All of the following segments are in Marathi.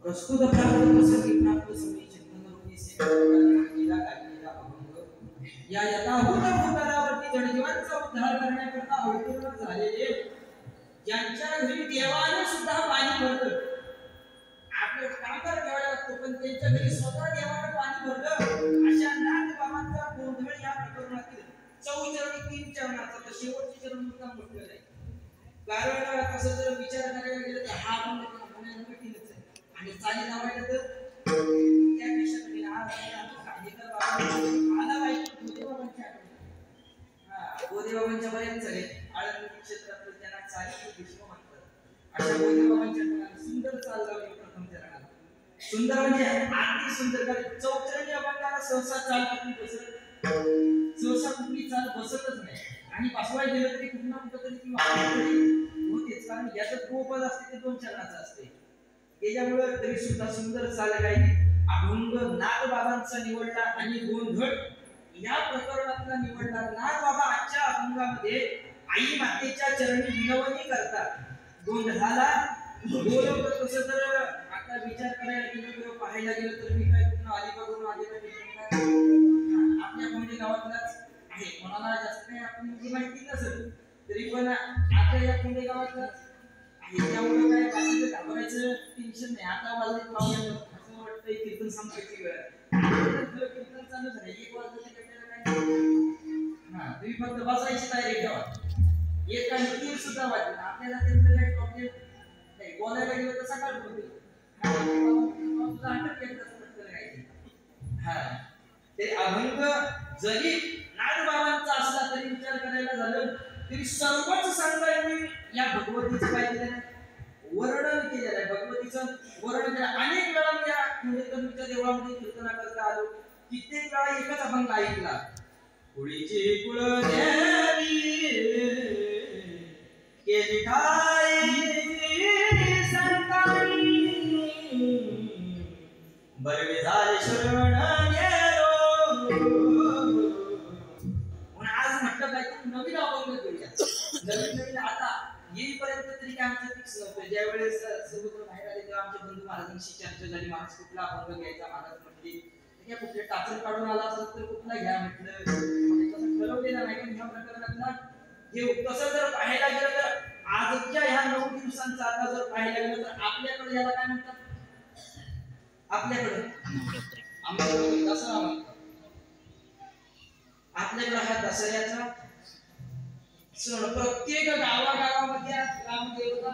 प्रस्तुत प्राप्त या यथाभूत भूतलावरती जडजीवांचा उद्धार करण्याकरता अवतीर्ण झालेले ज्यांच्या घरी देवाने सुद्धा पाणी भरलं, आपलं कामगार ठेवायला लागतो पण त्यांच्या घरी स्वतः देवाने पाणी भरलं, अशा नाथबाबांचा गोंधळ या प्रकरणातील 4 चरणाचा तर शेवटचे चरण मुद्दा म्हटलेला आहे. कारण कसं जर विचार करायला गेलं तर हा पण कठीणच आहे आणि चाली लावायला तर त्यापेक्षा कठीण. हा आला पाहिजे गोदेबाबांच्या पर्यंत झाले. आळंदी क्षेत्रात त्यांना चाली विश्व म्हणतात. अशा गोदेबाबांच्या सुंदर चाल लावली प्रथम चरणाला. सुंदर म्हणजे अति सुंदर. कारण चौचरणी अभंगाला सहसा चाल कुठली बसत, सहसा कुठली चाल बसतच नाही आणि बसवायला गेलं तरी कुठला कुठं तरी किंवा होतेच. कारण याचं गोपद असते ते 2 चरणाचं असते. त्याच्यामुळे तरी सुद्धा सुंदर चाल गायली. अभंग नाथबाबांचा निवडला आणि गोंधळ या प्रकरणातला निवडला. नाथबाबा आजच्या अभंगामध्ये आई मातेच्या चरणी विनवणी करतात. गोंधळाला बोलवतं. तसं जर आता विचार करायला गेलो किंवा पाहायला गेलं तर मी काय पुन्हा अलिबागून आलेला आपल्या कोणत्या गावातलाच आहे. कोणाला जास्त काही आपण माहिती नसेल तरी पण आता या कोणत्या गावातलाच आहे. त्यामुळे काय बाकीचं घाबरायचं टेन्शन नाही. आता वाजले पाहूया असं वाटतंय कीर्तन संपायची वेळ. कीर्तन चालू झालं 1 वाजता तुम्ही फक्त बसायची तयारी ठेवा. 1 आणि 3 सुद्धा वाजले आपल्याला त्याचं काही प्रॉब्लेम नाही. बोलायला गेलं तर सकाळ होते. ते अभंग जरी नाथबाबांचा असला तरी विचार करायला झालं तरी सर्वच संतांनी या भगवतीचं काय केलं, वर्णन केलेलं आहे. भगवतीचं वर्णन केलं. अनेक वेळा मी या कुंडेकरच्या देवळामध्ये कीर्तना करता आलो. कित्येक वेळा एकच अभंग ऐकला. कुळीची कुळदेवी केली काय संतांनी बरवे झाले शरण गेलो. म्हणून आज म्हटलं काय नवीन नवीन अभंग घेऊया. नवीन नवीन आता येईपर्यंत तरी काय आमचं फिक्स नव्हतं. ज्यावेळेस सर्वत्र बाहेर आले तेव्हा आमच्या बंधू महाराजांशी चर्चा झाली. महाराज कुठला अभंग घ्यायचा, महाराज म्हटले ठीक कुठले टाचर काढून आला असेल तर कुठला घ्या म्हटलं. तसं ठरवलेलं नाही पण ह्या प्रकरणातला घेऊ. तसं जर पाहायला गेलं तर आजच्या ह्या 9 दिवसांचा आता जर पाहायला गेलं तर आपल्याकडे याला काय म्हणतात, आपल्याकडे दसरा म्हणतात. आपल्याकडे हा दसऱ्याचा सण प्रत्येक गावागावामध्ये ग्रामदेवता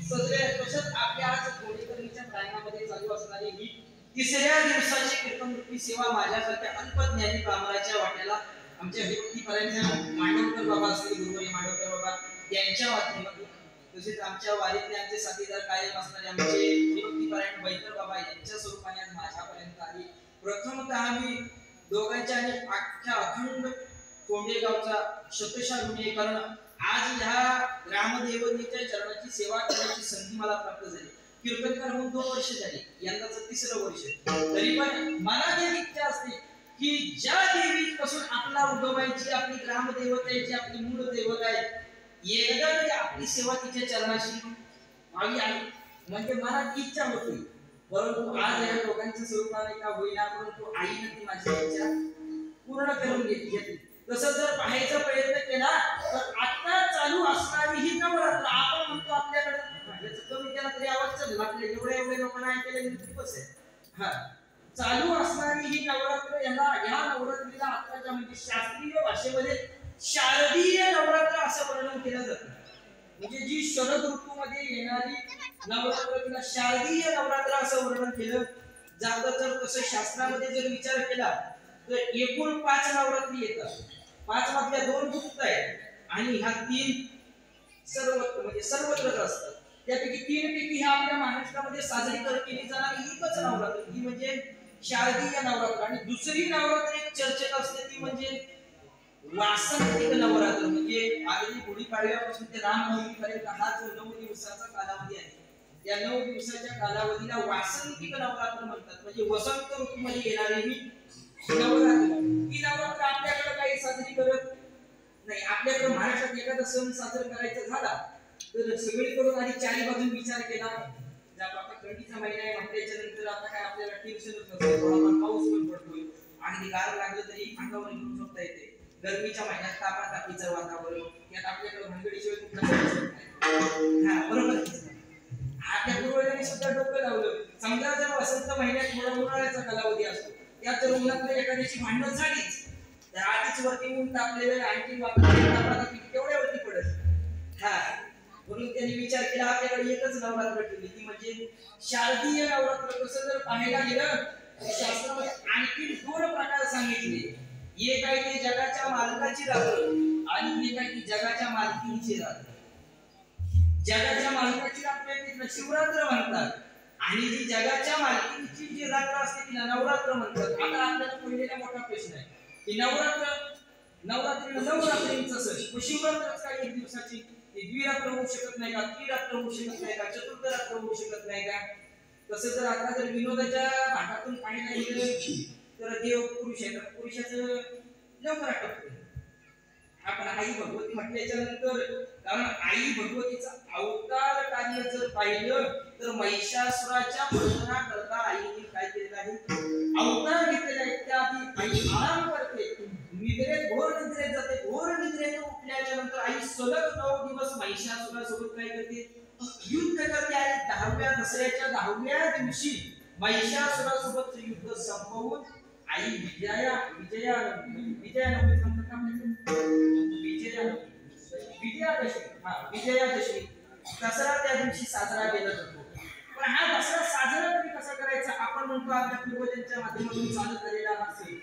सजले. तसंच आपल्या आज कोळीकरणीच्या प्रांगणामध्ये चालू असणारी ही 3ऱ्या दिवसाची कीर्तनरूपी सेवा माझ्यासारख्या अल्पज्ञानी ब्राह्मणाच्या वाट्याला आमच्या विभक्तीपर्यंत मांडवकर बाबा असतील, गुरुवारी मांडवकर बाबा यांच्या माध्यमातून, तसेच आमच्या वारीतले आमचे साथीदार कायम असणारे आमचे विभक्तीपर्यंत बैतर बाबा यांच्या स्वरूपाने आज माझ्यापर्यंत आली. प्रथमतः मी दोघांच्या आणि अख्ख्या अखंड कोंडेगावचा शतशः ऋणी, कारण आज ह्या ग्रामदेवतेच्या चरणाची सेवा करण्याची संधी मला प्राप्त झाली. कीर्तनकार होऊन 2 वर्ष झाली, यंदाचं 3रं वर्ष. तरी पण मला जी इच्छा असते की ज्या देवीपासून आपला उगमायची आपली ग्रामदेवतेची आपली मूळ देवता आहे, एकदा तरी आपली सेवा तिच्या चरणाशी व्हावी आहे म्हणजे मला इच्छा होती. परंतु आज या लोकांच्या स्वरूपाने का होईना, परंतु आईने ती माझी इच्छा पूर्ण करून घेतली. तसं जर पाहायचा प्रयत्न केला तर आता चालू असणारी ही नवरात्र आपण म्हणतो आपल्याकडे कमी केला तरी आवाज चालू आपल्या एवढे लोकांना ऐकायला खूपच आहे. हा चालू असणारी ही नवरात्र या नवरात्रीला आताच्या म्हणजे शास्त्रीय भाषेमध्ये शारदीय नवरात्र असं वर्णन केलं जातं. म्हणजे जी शरद ऋतूमध्ये येणारी नवरात्र तिला शारदीय नवरात्र असं वर्णन केलं जातं. तर तसं शास्त्रामध्ये जर विचार केला तर एकूण 5 नवरात्री येतात. 5 मधल्या 2 गुप्त आहेत आणि ह्या 3 सर्वत्र म्हणजे सर्वत्रच असतात. त्यापैकी 3 पैकी ह्या आपल्या महाराष्ट्रामध्ये साजरी केली जाणारी एकच नवरात्र ती म्हणजे शारदीय नवरात्र. आणि दुसरी नवरात्र एक चर्चेत असते ती म्हणजे वासंतिक नवरात्र. म्हणजे अगदी गुढीपाडव्यापासून ते रामनवमीपर्यंत हा जो 9 दिवसाचा कालावधी आहे, या 9 दिवसाच्या कालावधीला वासंतिक नवरात्र म्हणतात. म्हणजे वसंत ऋतूमध्ये येणारी ही नवरात्र. ही नवरात्र आपल्याकडे काही साजरी करत नाही. आपल्याकडे महाराष्ट्रात एखादा सण साजरा करायचा झाला तर सगळीकडून आधी 4 बाजून विचार केला. आता थंडीचा महिना आहे म्हटल्याच्या नंतर आता काय आपल्याला टेन्शनच नसतं. थोडाफार पाऊस पण पडतोय, अगदी गार लागलं तरी अंगावर घेऊन झोपता येते. गरमीच्या महिन्यात तापातापीचं वातावरण, यात आपल्याकडे भानगडीशिवाय कुठला बरोबर. आपल्या पूर्वजांनी सुद्धा डोकं लावलं. समजा जर वसंत महिन्यात थोडा उन्हाळ्याचा कालावधी असतो, त्यात जर उन्हातल्या एखाद्याची भांडण झालीच तर आधीच वरती ऊन तापलेलं आणखी तापातापी तेवढ्यावरती पडत. म्हणून त्यांनी विचार केला आपल्याकडे एकच नवरात्र ठेवली ती म्हणजे शारदीय नवरात्र. कसं जर पाहायला गेलं शास्त्रामध्ये आणखी 2 प्रकार सांगितले. एक आहे ते जगाच्या मालकाची रात्र आणि एक आहे ती जगाच्या मालकीची रात्र. जगाच्या मालकाची रात्र शिवरात्र म्हणतात आणि जी जगाच्या मालकीची जी रात्र असते तिला नवरात्र म्हणतात. आता आपल्याला पहिलेला मोठा प्रश्न आहे की नवरात्रीला 9 रात्रींचा सण, शिवरात्रच काय 1 दिवसाची द्विरात्र होऊ शकत नाही का, त्रिरात्र होऊ शकत नाही का, चतुर्थ रात्र होऊ शकत नाही का. तसं जर आता जर विनोदाच्या भागातून पाहायला गेलं तर देव पुरुष आहे, तर पुरुषाचं लवकर आटपतं. आपण आई भगवती म्हटल्याच्या नंतर, कारण आई भगवतीचा अवतार कार्य जर पाहिलं तर महिषासुराच्या मर्दना करता आईने काय केलेलं आहे, अवतार घेतलेला आहे. त्याआधी आई आराम करते, निद्रेत घोर निद्रेत जाते. घोर निद्रेत उठल्याच्या नंतर आई सलग 9 दिवस महिषासुरासोबत काय करते, युद्ध करते. आणि 10व्या दसऱ्याच्या 10व्या दिवशी महिषासुरासोबत युद्ध संपवून आई विजयादशमी दसरा त्या दिवशी साजरा केला जातो. पण हा दसरा साजरा तरी कसा करायचा, आपण म्हणतो आपल्या पूर्वजांच्या माध्यमातून चालत आलेला असेल.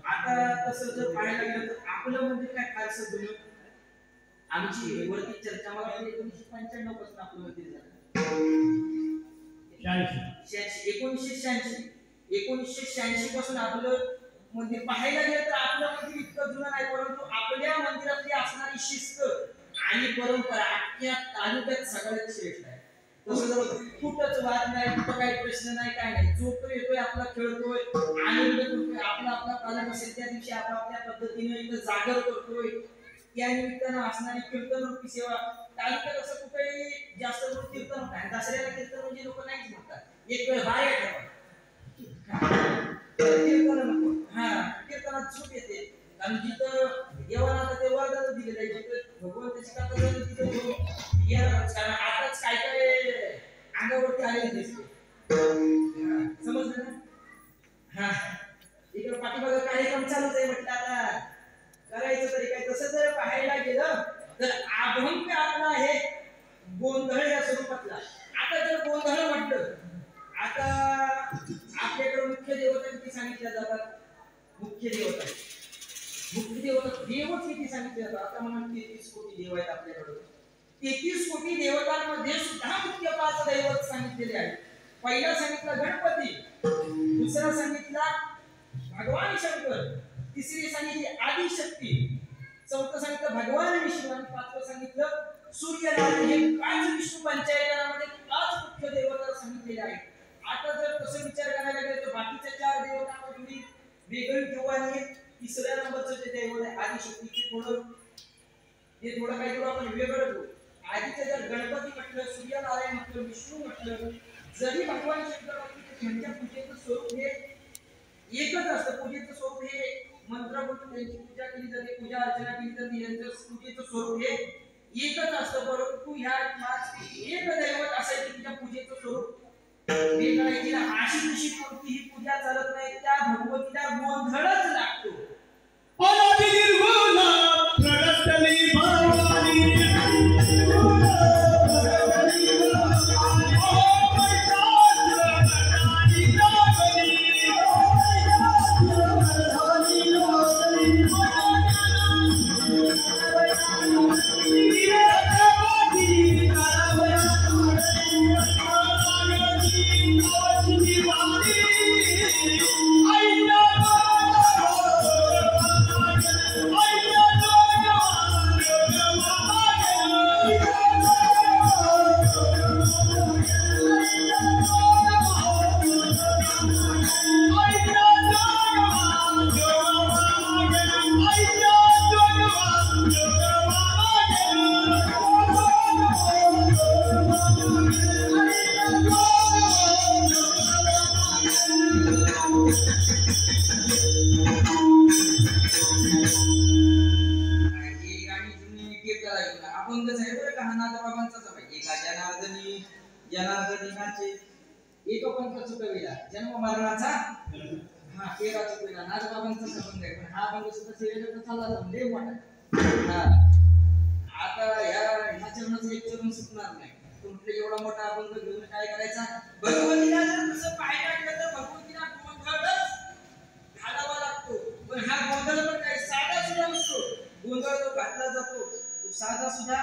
आता तसं जर पाहायला गेलं तर आपलं मंदिर काय फारसं जुनं, आमची वरती चर्चा मला 1995 पासून आपलं मंदिर झालं. 1986 पासून आपलं मंदिर पाहायला गेलं तर आपलं मंदिर इतकं जुनं नाही, परंतु आपल्या मंदिरातली असणारी शिस्त आणि परंपरा अख्ख्या तालुक्यात सगळ्यात श्रेष्ठ आहे. तसं जर कुठंच वाद नाही, कुठं काही प्रश्न नाही, काय नाही, जो तो येतोय आपला खेळतोय, आनंद करतोय, आपला पालन असेल त्या दिवशी आपण आपल्या पद्धतीने इथं जागर करतोय. या निमित्तानं असणारी कीर्तन रूपी सेवा तालुक्यात असं कुठेही जास्त करून कीर्तन होत आहे. दसऱ्याला कीर्तन म्हणजे लोक नाहीच म्हणतात, एक वेळ बाहेर ठेवा कीर्तन नको. हा कीर्तनात सूट येते कारण जिथं देवाला आता ते वरदान दिलेलं आहे, जिथं भगवंताची कथा झाली तिथं कारण आताच काय काय अंगावरती आलेले दिसते. समजलं ना? हा इकडे पाठीमागं कार्यक्रम चालूच आहे म्हटलं आता करायचं तरी काय. तसं जर पाहायला गेलं तर अभंग आपला आहे गोंधळ या स्वरूपातला. आता जर गोंधळ म्हटलं, आता आपल्याकडे मुख्य देवता किती सांगितल्या जातात? मुख्य देवता देवच किती सांगितले जातात? आता म्हणून 33 कोटी देव आहेत आपल्याकडे. 33 कोटी देवतांमध्ये सुद्धा मुख्य 5 दैवत सांगितलेले आहेत. पहिला सांगितला गणपती, दुसरा सांगितला भगवान शंकर, तिसरी सांगितली आदिशक्ती, चौथं सांगितलं भगवान विष्णू आणि पाचवं सांगितलं सूर्यनारायण. हे 5 विष्णू पंचायतामध्ये 5 मुख्य देवता सांगितलेले आहेत. आता जर तसं विचार करायला गेलं तर बाकीच्या 4 देवतांमध्ये वेगळी किंवा तिसऱ्या नंबरचं जे दैवत आहे आदिशक्तीचे थोडं काही आपण वेगळं करू. आधीचं जर गणपती म्हटलं, सूर्यनारायण म्हटलं, विष्णू म्हटलं, जरी भगवान शंकर म्हटलं त्यांच्या पूजेचं स्वरूप हे एकच असतं. पूजेचं स्वरूप हे मंत्र बोलून त्यांची पूजा केली जाते, पूजा अर्चना केली जाते, यांचं पूजेचं स्वरूप हे एकच असतं. परंतु ह्या 5 एक दैवत असायचं तिच्या पूजेचं स्वरूप वेगळं. अशी तशी कोणतीही पूजा चालत नाही, त्या भगवतीला गोंधळच लागतो. जन्म मरणाचा हा 13 चुकविला नागबाबांचा संबंध आहे. पण हा अभंग सुद्धा सेवेचा चालला म्हणजे मोठा. आता ह्या चरणाचं एक चरण सुटणार नाही. तुमचे एवढा मोठा अभंग घेऊन काय करायचा? भगवतीला जर तसं पाहायला गेलं तर भगवतीला गोंधळच घालावा लागतो. पण हा गोंधळ पण काही साधा सुद्धा नसतो. गोंधळ जो घातला जातो तो साधा सुद्धा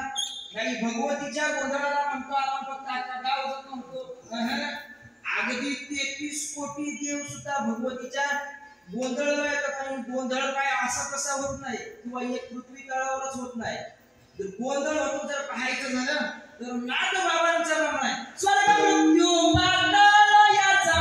नाही. भगवतीच्या गोंधळाला म्हणतो आपण फक्त आता गाव जात म्हणतो. अगदी 33 कोटी देव सुद्धा भगवतीच्या गोंधळ येतात. आणि गोंधळ काय असा कसा होत नाही किंवा एक पृथ्वी तळावरच होत नाही. जर गोंधळ होतो जर पाहायचं झालं तर नाथ बाबांचा नाम आहे स्वर्ग मृत्यू पाताळ याचा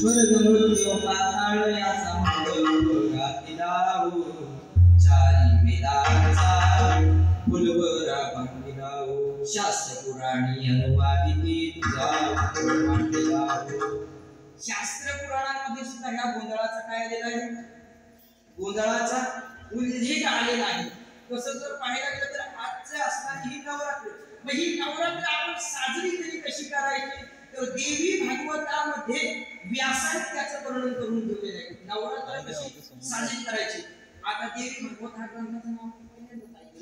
स्वर्ग मृत्यू पाताळ याचा मंगळातिला हो चारी वेदांचा फुलभरा बांधिला हो शास्त्र पुराणी अनुवादित तुझा मांडला हो. शास्त्र पुराणांमध्ये सुद्धा ह्या गोंधळाचा काय आलेला आहे, गोंधळाचा उल्लेख आलेला आहे. कसं जर पाहायला गेलं तर आजचे असणारी ही नवरात्र, मग ही नवरात्र आपण साजरी तरी कशी करायची, तर देवी भागवतामध्ये व्यासाने त्याचं वर्णन करून ठेवलेलं आहे. नवरात्र कशी साजरी करायची. आता देवी भागवत हा ग्रंथाचं नाव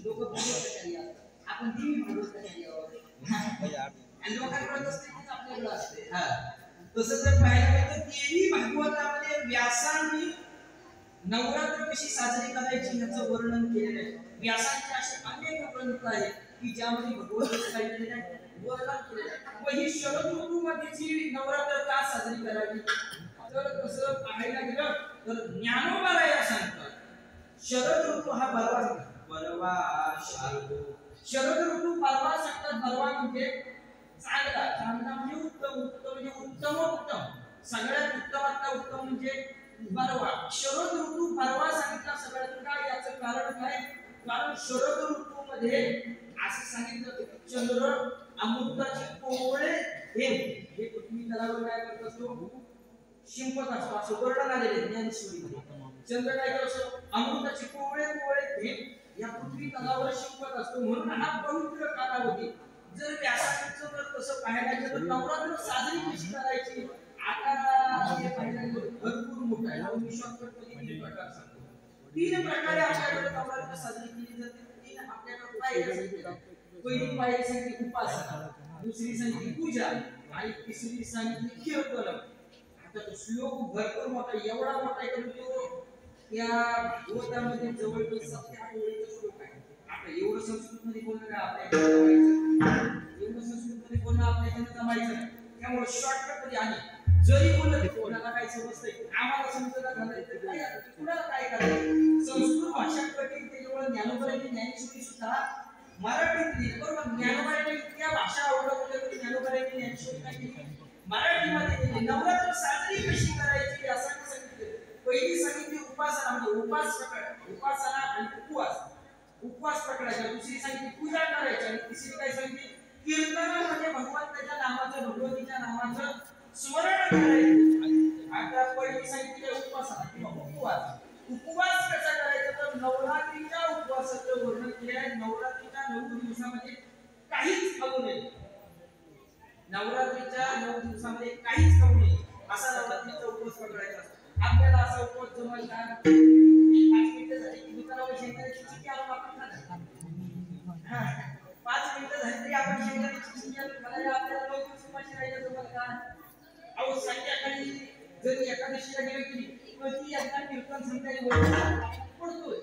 लोक भागवताचार्य असतात, आपण देवी भागवताचार्य आहोत आणि लोकांकडे असते की आपल्याकडे असते. तसं जर पाहायला गेलं तर देवी भागवतामध्ये व्यासांनी नवरात्र कशी साजरी करायची याचं वर्णन केलेलं आहे. व्यासांचे असे अनेक ग्रंथ आहेत की ज्यामध्ये भगवत गीतेचे वर्णन केलेलं आहे. व ही शरद ऋतूमध्ये जी नवरात्र का साजरी करावी, तर कसं पाहायला गेलं तर ज्ञानोबा या सांगतात शरद ऋतू हा परवा शारदो. शरद ऋतू परवा सांगतात. परवा म्हणजे चांगला, चांगला म्हणजे उत्तम, उत्तम म्हणजे उत्तम, सगळ्यात उत्तमातला उत्तम म्हणजे परवा. शरद ऋतू परवा सांगितला सगळ्यात काय, याचं कारण काय, कारण शरद ऋतूमध्ये असं सांगितलं की चंद्र अमृताचे कोवळे हे पृथ्वी तलावर काय करत असतो, शिंपत असतो, असं वर्णन आलेले ज्ञानेश्वरीमध्ये. चंद्र काय करत असतो, अमृताचे कोवळे या पृथ्वी तलावर शिंपत असतो. म्हणून हा पवित्र कालावधी जर व्यासाचं जर तसं पाहायला गेलं तर नवरात्र साजरी कशी करायची, आता हे पाहायला गेलं भरपूर मोठा आहे. मी शॉर्टकटमध्ये 3 प्रकार सांगतो. 3 प्रकारे आपल्याकडे नवरात्र साजरी केली जाते. 3 आपल्याकडे पायऱ्या सांगितल्या. पहिली पायरी सांगितली उपासना, दुसरी सांगितली पूजा आणि तिसरी सांगितली कीर्तन. आता तो श्लोक भरपूर मोठा, एवढा मोठा आहे की तो या भागवतामध्ये जवळपास 7-8 ओळीचा श्लोक आहे. आता एवढं संस्कृतमध्ये बोलणं काय आपल्याला जमायचं, एवढं संस्कृतमध्ये बोलणं आपल्याला जमायचं नाही. त्यामुळे शॉर्टकट मध्ये आणि जरी बोललं तर कोणाला काय समजतंय, आम्हाला समजलं झालं तर काय कुणाला काय करायचं. संस्कृत भाषा कठीण, त्याच्यामुळे ज्ञानोबाची ज्ञानेश्वरी सुद्धा मराठीतली, बरोबर. ज्ञानोबाने इतक्या भाषा आवडल्या तरी ज्ञानोबाने ज्ञानेश्वरी काय केली, मराठीमध्ये केली. नवरात्र साजरी कशी करायची यासाठी सांगितलं. पहिली सांगितली उपासना, म्हणजे उपासना आणि उपवास पकडायचा. दुसरी सांगितली पूजा करायची आणि तिसरी काय सांगितली कीर्तन, म्हणजे भगवंताच्या नामाचं, भगवतीच्या नामाचं स्मरण करायचं. आता पहिली सांगितली उपासना किंवा उपवास कसा करायचा, तर नवरात्रीच्या उपवासाचं वर्णन केले आहे. नवरात्रीच्या 9 दिवसामध्ये काहीच खाऊ नये, नवरात्रीच्या 9 दिवसामध्ये काहीच खाऊ नये असा नवरात्रीचा उपवास पकडायचा. आपल्याला असा उपवास जमल का, 5 मिनिटं झाली की दुकानावर शेंगदाण्याची चिक्की आणून आपण खाणार. 5 मिनिटं झाली तरी आपण शेंगदाण्याची चिक्की आणून खायला आपल्याला 9 दिवस उपाशी राहायला जमल का. अहो संध्याकाळी जर एकादशीला गेलो की ती एकदा कीर्तन संध्याकाळी पडतोय,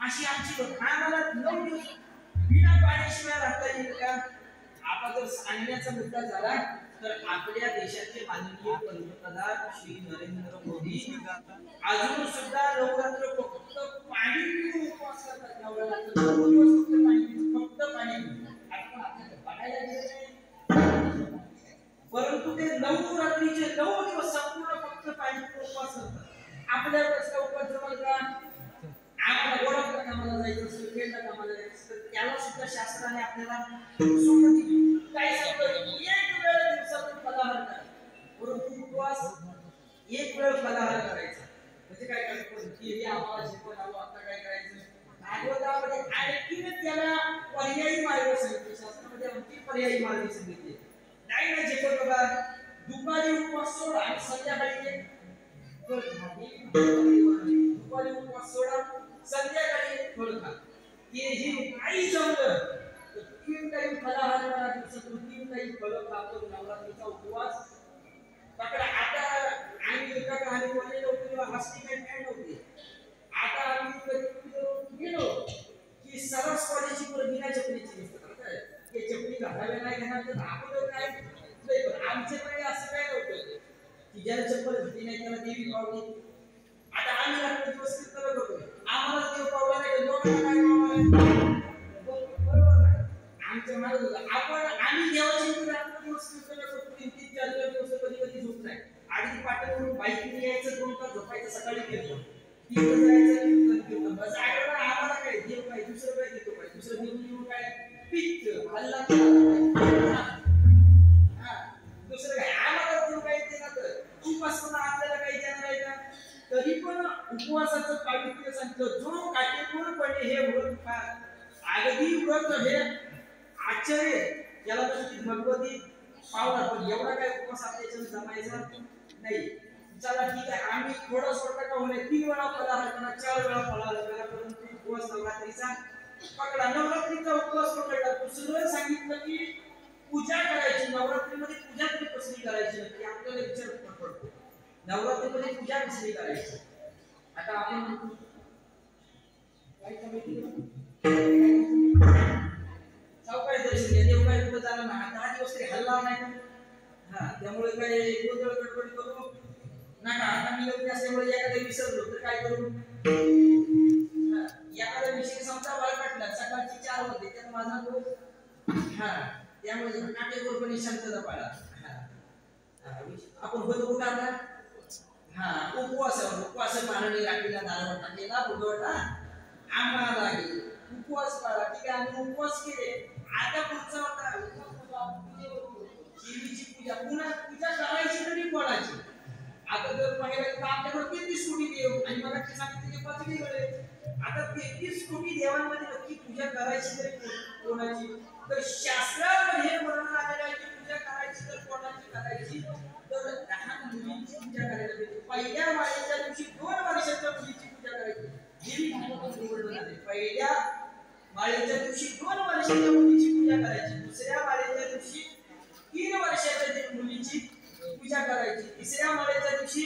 अशी आमची आम्हाला 9 दिवस बिना पाण्याशिवाय राहता येईल का. आता जर सांगण्याचा मुद्दा झाला तर आपल्या देशाचे माननीय पंतप्रधान श्री नरेंद्र मोदी अजून सुद्धा नवरात्र फक्त पाणी पिऊन उपवास करतात. नवरात्र 9 दिवस फक्त पाणी पिऊन, फक्त पाणी पिऊन. आपण आपल्याला बघायला गेलं नाही, परंतु ते नवरात्रीचे 9 दिवस संपूर्ण फक्त पाणी पिऊन उपवास करतात. आपल्याला कसं उपवास जमल का. आम्हाला गोडाच्या कामाला जायचं असेल, खेळच्या कामाला जायचं असेल, त्याला सुद्धा शास्त्राने आपल्याला सोडून दिली. काय सांगतो, एक वेळ दिवसातून फलाहार करा, परंतु उपवास एक वेळ फलाहार करायचा. म्हणजे काय करायचं की हे आम्हाला शिकवून आलो, आता काय करायचं. भागवतामध्ये आणखीन त्याला पर्यायी मार्ग सांगितले, शास्त्रामध्ये आणखी पर्यायी मार्ग सांगितले. नाही ना जे बघा, दुपारी उपवास सोडा आणि संध्याकाळी दुपारी उपवास सोडा, संध्याकाळी फळ खा. तेही नाही जमलं तर 3 टाइम फलाहार करा, दिवसातून 3 टाइम फळं खातो. नवरात्रीचा उपवास पकडा. आता आम्ही एका कहाणीमध्ये नव्हतो, हॉस्पिटल काय नव्हते. आता आम्ही गेलो की सरस कॉलेजची पोरं बिना चपलीची दिसतात. काय ते चपली घालायला नाही घेणार तर आपण काय आमच्याकडे असं काय नव्हतं की ज्याला चप्पल घातली नाही त्याला देवी पावली. आता आम्ही रात्र दिवस कीर्तन करतो, आम्हाला देव पावला नाही, लोकांना काय पावला बरोबर नाही. आमच्या मार्ग आपण आम्ही देवाची रात्र दिवस कीर्तन करतो, 3-4 दिवस कधी कधी झोप नाही. आणि पाठ तिथं जायचं कीर्तन कीर्तन बस आग्रह आम्हाला काय देव काय दुसरं काय देतो काय दुसरं देव देऊ काय पिच्च हल्ला केला हा दुसरं काय आम्हाला देव काय देणार तर उपासना आपल्याला काही देणार आहे का तरी पण उपवासाचं पावित्र्य सांगितलं जो काटेकोरपणे हे व्रत अगदी व्रत हे आश्चर्य याला तर भगवती पावला पण एवढा काय उपवास आपल्याच्यानं जमायचा नाही चला ठीक आहे आम्ही थोडं सोडलं का होणे 3 वेळा फलाहार करा 4 वेळा फलाहार करा परंतु उपवास नवरात्रीचा पकडा नवरात्रीचा उपवास पकडला दुसरं सांगितलं की पूजा करायची नवरात्रीमध्ये पूजा तरी कसली करायची नक्की आपल्याला विचार पडतो नवरात्रीमध्ये पूजा कसली करायची आता आपण काय कमिटी सावकाश दर्शन घ्या देव काय कुठं झालं ना 10 दिवस तरी हल्ला नाही हा त्यामुळे काय गोंधळ गडबड करू नका आता मी योग्य असल्यामुळे एखाद्या विसरलो तर काय करू एखाद्या विषयी समजा वाळ काढला सकाळची 4 वाजले त्यात माझा तो हा त्यामुळे काटेकोरपणे शांतता पाळा आपण होतो कुठं आता हा उपवास पाळणे राखीला दारावर टाकलेला भगवटा आम्हाला लागेल उपवास पाळा ठीक आहे आम्ही उपवास केले आता पुढचा होता देवीची पूजा पुन्हा पूजा करायची तरी कोणाची आता जर पाहिलं तर आपल्याकडे 33 कोटी देव आणि मला ते सांगितले 5 वेगळे आता 33 कोटी देवांमध्ये नक्की पूजा करायची तरी कोणाची तर शास्त्रामध्ये वर्णन आलेलं आहे की पूजा करायची तर कोणाची करायची तर 10 मुलींची पूजा करायला पाहिजे पहिल्या माळेच्या दिवशी 2 वर्षाच्या मुलीची पूजा करायची देवी भागवतात वर्णन आहे पहिल्या माळेच्या दिवशी 2 वर्षाच्या मुलीची पूजा करायची दुसऱ्या माळेच्या दिवशी 3 वर्षाच्या मुलीची पूजा करायची तिसऱ्या माळेच्या दिवशी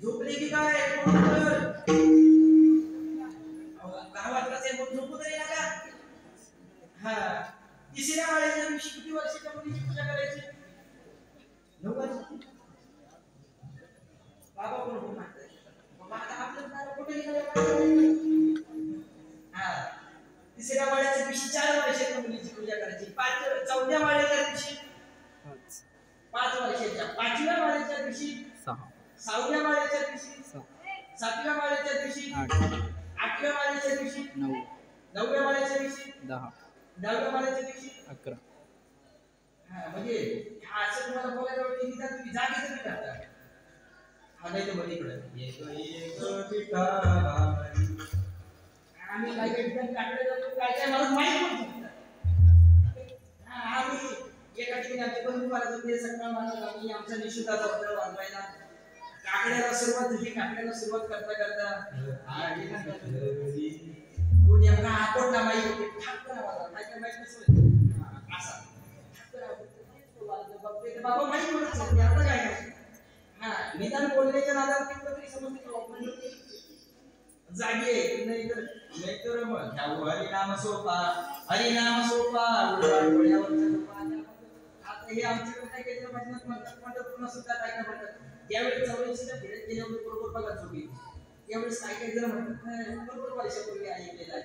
झोपले की काय गावातला ते झोपू तरी नका हा तिसऱ्या माळेच्या दिवशी किती वर्षाच्या मुलीची पूजा करायची 9 वर्ष बाबा कोण म्हणतात बाबा आता आपल्याला कुठे निघाले हा तिसऱ्या माळेच्या दिवशी 4 वर्षाच्या मुलीची पूजा करायची 4व्या माळेच्या दिवशी 5 वर्षाच्या 5व्या माळेच्या दिवशी 6व्या माळेच्या दिवशी 7व्या माळेच्या दिवशी 8व्या माळेच्या दिवशी 9व्या माळेच्या दिवशी 10व्या माळेच्या दिवशी 11 हा म्हणजे असं तुम्हाला बोलायला वाटतं की तुम्ही जागे तरी करता हा नाही तर मध्ये इकडे एक पिठा आम्ही काय ठिकाणी काढले जातो काय मला माहित नव्हतं आम्ही एका ठिकाणी आमचे बंधू महाराज होते सकाळ माझा आम्ही आमचा निषेधाचा पत्र वाजवायला काकड्याला सुरुवात करता तो नेमका आपटला माईक होते ठाकरा वाजला काय माहित नसलं असा बाबा माहित नव्हतं आता काय हा निदान बोलण्याच्या नादात तरी समजते जागे नाहीतर मग हरिनाम सोपा आता हे आमच्याकडे काय केलं भजनात म्हणतात पंढरपूरला सुद्धा काय काय म्हणतात त्यावेळेस 84च्या फिरत गेल्यावर बरोबर बघा चुकी त्यावेळेस काय काय जण म्हणतात बरोबर वर्षापूर्वी ऐकलेलं आहे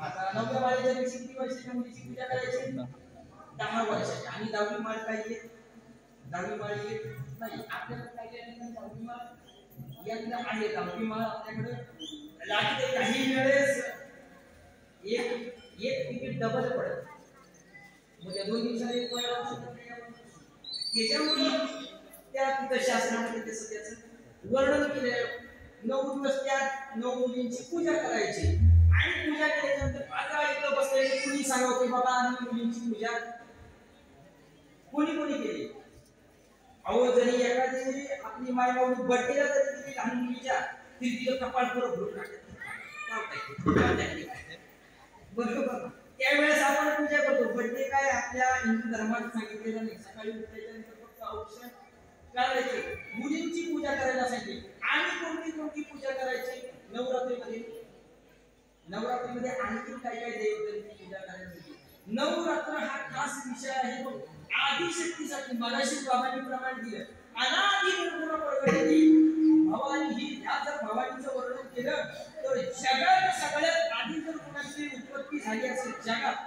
आता 9व्या माळेच्या दिवशी किती वर्षाच्या मुलीची पूजा करायची 10 वर्षाची आणि 10वी माळ काय आहे 10वी माळ येत नाही आपल्याकडे काय काय 10वी माळ यातलं आहे 10वी माळ आपल्याकडे लागते काही वेळेस एक तिकीट डबल पडत म्हणजे 2 दिवसांनी एक त्याच्यामुळे त्या तिथं शास्त्रामध्ये त्याचं त्याचं वर्णन केलं 9 दिवस त्या 9 मुलींची पूजा करायची आणि पूजा केल्यानंतर आता इथं बसलेले कुणी सांगावं की बाबा आम्ही मुलींची पूजा कोणी केली अहो जरी एखादी आपली मायबाबू बर्थडेला जरी तिने लहान मुलीच्या तिला कपाळ बरोबर भरून टाकते बरोबर त्यावेळेस आपण पूजा करतो बर्थडे काय आपल्या हिंदू धर्मात सांगितलेलं नाही सकाळी उठल्यानंतर फक्त औषध करायचे मुलींची पूजा करायला सांगितली आणि कोणती पूजा करायची नवरात्रीमध्ये आणखी काय देवतांची पूजा करायला सांगितली नवरात्र हा खास विषय आहे तो आदिशक्तीसाठी मगाशी बाबांनी प्रमाण दिलं अनादि निर्गुण प्रगती भवानी ही ह्या जर भवानीचं वर्णन केलं तर जगात सगळ्यात आधी जर कोणाची उत्पत्ती झाली असेल जगात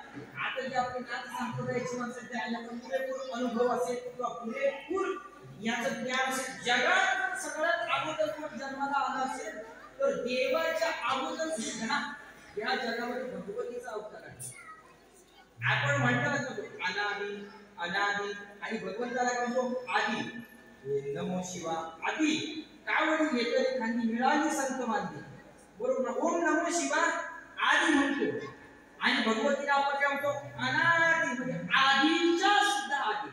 आता जे आपण नाथ संप्रदायाची माणसं त्याला पुरेपूर अनुभव असेल किंवा पुरेपूर याचं ज्ञान असेल जगात सगळ्यात अगोदर कोण जन्माला आला असेल तर देवाच्या अगोदर सुद्धा या जगामध्ये भगवतीचा अवतार आहे. आपण म्हणतो अनादि अनादि आणि भगवंताला म्हणतो आदि. नमो शिवा आदि कावडी घेतली खांदी मिळाली संत मानली. बरोबर ना? ओम नमो शिवा आदि म्हणतो आणि भगवतीला आपण काय म्हणतो अनादि म्हणजे आदिच्या सुद्धा आदि.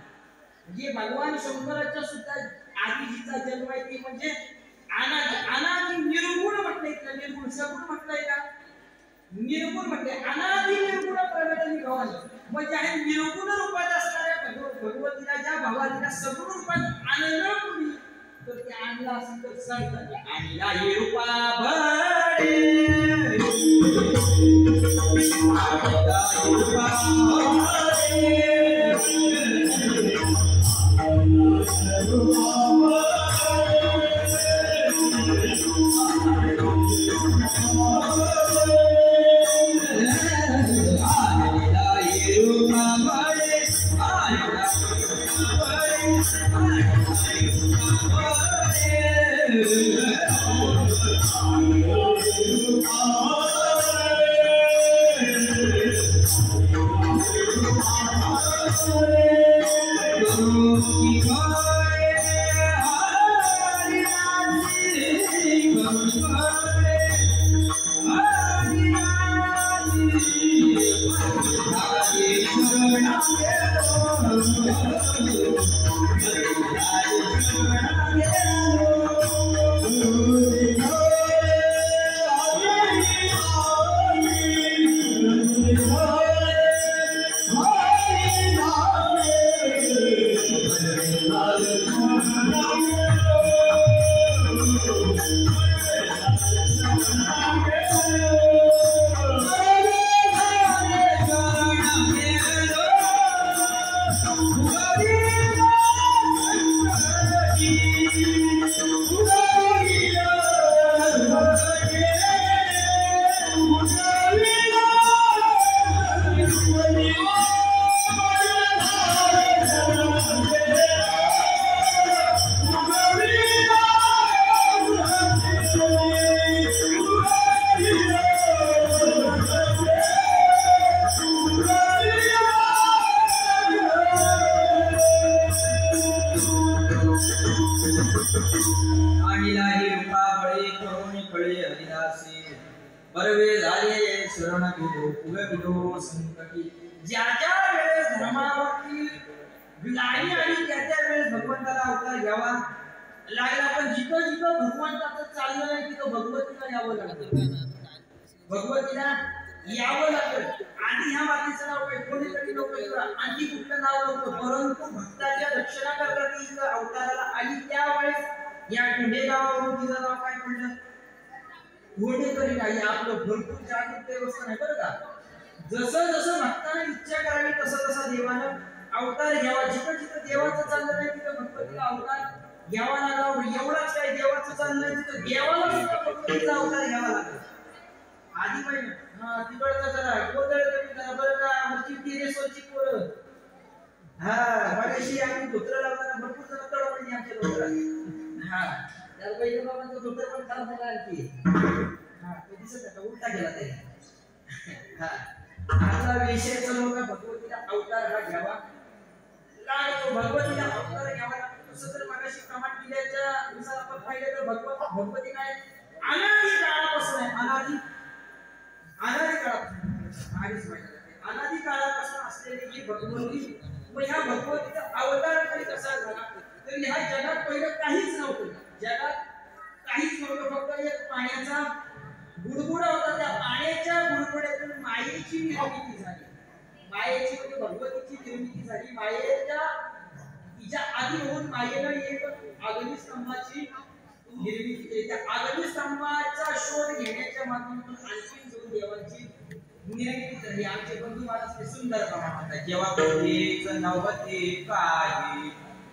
म्हणजे भगवान शंकराच्या सुद्धा आदिजीचा जन्म आहे ते म्हणजे अनादि. अनादि निर्गुण म्हटलंय का? निर्गुण सगुण म्हटलंय का? निर्गुण म्हणजे अनादि निर्गुण प्रगती भवानी म्हणजे आहे निर्गुण रूपात असणाऱ्या भगवतीला ज्या भवानीला सगुण रूपात आणलं कोणी तर ते आणला असेल तर सांगतात आणला हे रूपा भडे आणला हे रूपा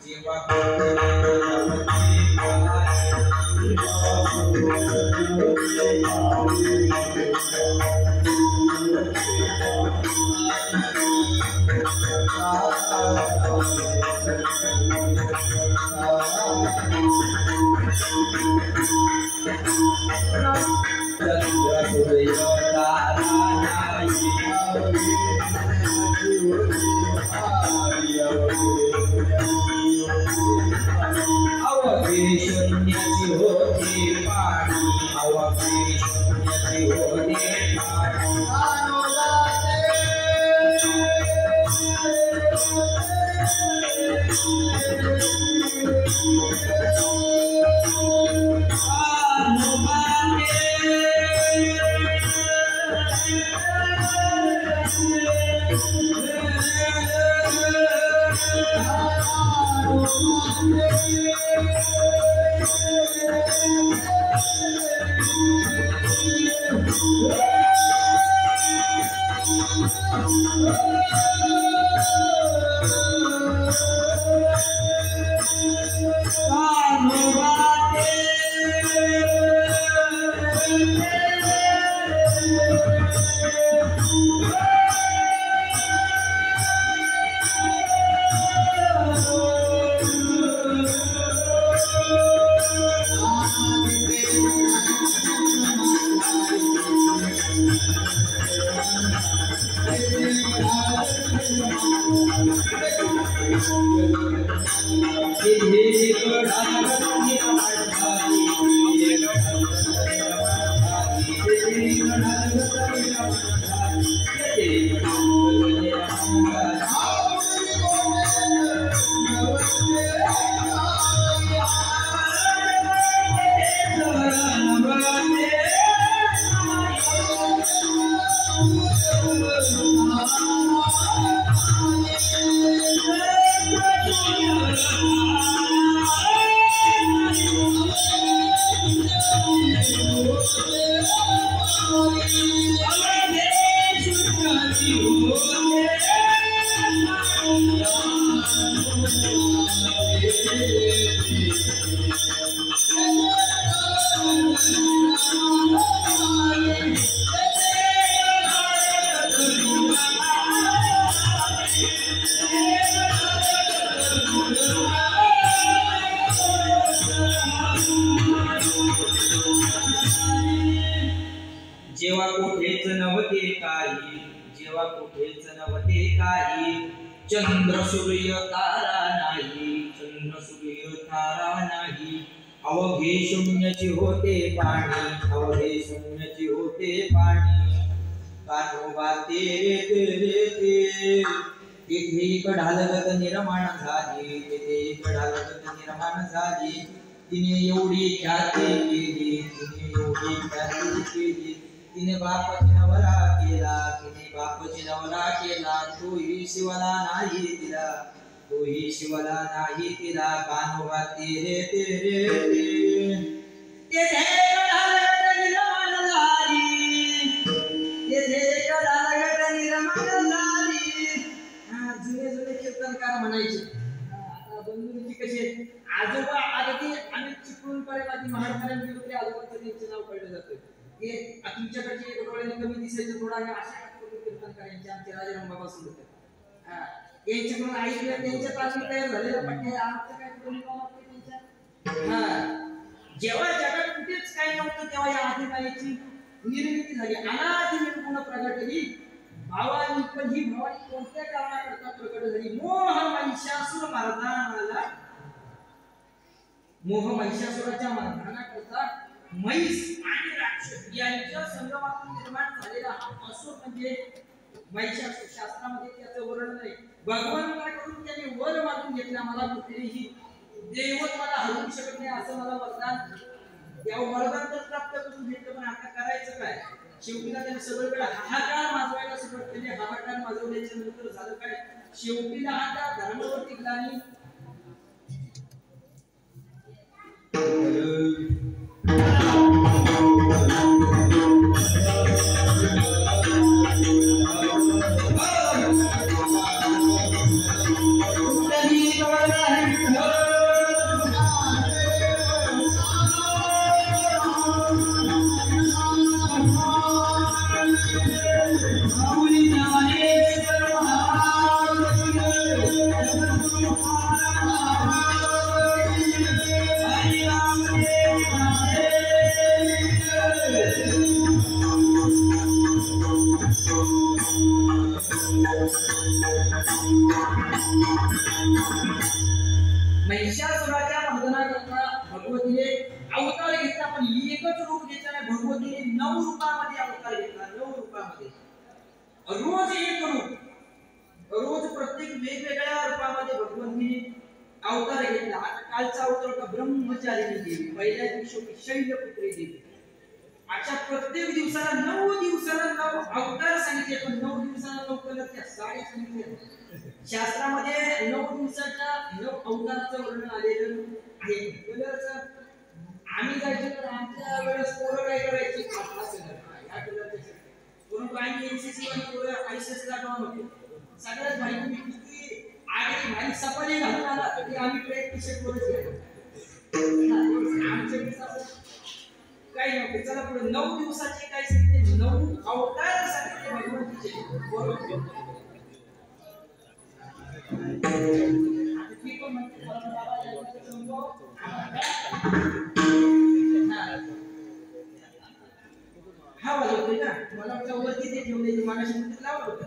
जेव्हा शून्याची होती पाणी अवघे शून्याची होती जेव्हा कुठेच नव्हते काही जेव्हा कुठेच नव्हते काही चंद्र सूर्य तारा नाही चंद्र सूर्य तारा नाही अवघे शून्याची होते पाणी अवघे शून्याची होते पाणी कान्होबा तेरे तेरे ते तिथे कढालगत निर्माण झाली तिथे कढालगत निर्माण झाली तिने एवढी ख्याती केली तिने एवढी ख्याती केली तिने बापाची नवरा केला तिने बापाची नवरा केला तोही शिवला नाही तिला तोही शिवला नाही तिला कान्होबा तेरे तेरे तेथे कढालगत निर्माण झाली तेथे कढालगत निर्माण झाली जुने जुने कीर्तनकार म्हणायचे आता बंधुची कशी आजोबा अगदी आम्ही चिपळूण पर्यंत महाराष्ट्रात गेलो तरी आजोबाचं त्यांचं नाव कळलं जातं हे तुमच्याकडचे डोळ्याने कमी दिसायचे थोडा अशा कीर्तनकारांचे आमचे राजाराम बाबा सुद्धा यांच्याकडून ऐकलं त्यांच्या तालमी तयार झालेल्या पट्ट्या आमचं काय त्यांच्या जेव्हा जगात कुठेच काही नव्हतं तेव्हा या आदिमायेची निर्मिती झाली अनादि निर्गुण प्रगटली भावानी पण ही भावानी कोणत्या कारणाकरता प्रकट झाली मोह महिषासुराच्या मर्दनाकरता म्हैस आणि राक्षस यांच्या संगमातून निर्माण झालेला हा असुर म्हणजे महिषासुर शास्त्रामध्ये त्याचं वर्णन आहे भगवंताकडून त्यांनी वर मागून घेतला मला कुठेही देवत मला हरवू शकत नाही असं मला वरदान त्या वरदान तर प्राप्त करून घेतलं पण आता करायचं काय शेवटीला त्याने सगळीकडे हाहाकार माजवायला सुरुवात केली हाहाकार माजवल्याच्या नंतर झालं काय शेवटीला आता धर्मावरती ग्लानी महिषासुराच्या मर्दनाकरता भगवतीने अवतार घेतला, पण एकच रूप घेतला नाही, भगवतीने 9 रूपामध्ये अवतार घेतला, 9 रूपामध्ये. रोज एक रूप, रोज प्रत्येक वेगवेगळ्या रूपामध्ये भगवतीने अवतार घेतला. आता कालचा अवतार होता ब्रह्मचारिणी देवी, पहिल्या दिवशी होती शैलपुत्री देवी. अशा प्रत्येक दिवसाला 9 दिवसाला 9 अवतार सांगितले, पण 9 दिवसाला 9 कलर त्या साडी सांगितले. शास्त्रामध्ये 9 दिवसाच्या 9 अवताराचं वर्णन आलेलं आहे. कलरचं आम्ही जायचं तर आमच्या वेळेस पोरं काय करायची, आपला कलर या कलरचे, परंतु आम्ही एनसीसी आणि पोरं आयसीएसला जाऊन होते. सगळ्यात माहिती किती आगरी भाई सफारी घालून आला तरी आम्ही ट्रेक टी शर्ट वरच गेलो. आमच्या वेळेस काही नव्हते. चला पुढे 9 दिवसाचे काय सांगितले, 9 अवतार सांगितले भगवंतीचे. बरोबर ती पण म्हणते बाबा याचं समजव हा वाजवतोय ना, मला वाटतं वरती ते ठेवले मनाशी म्हणते लावा होतं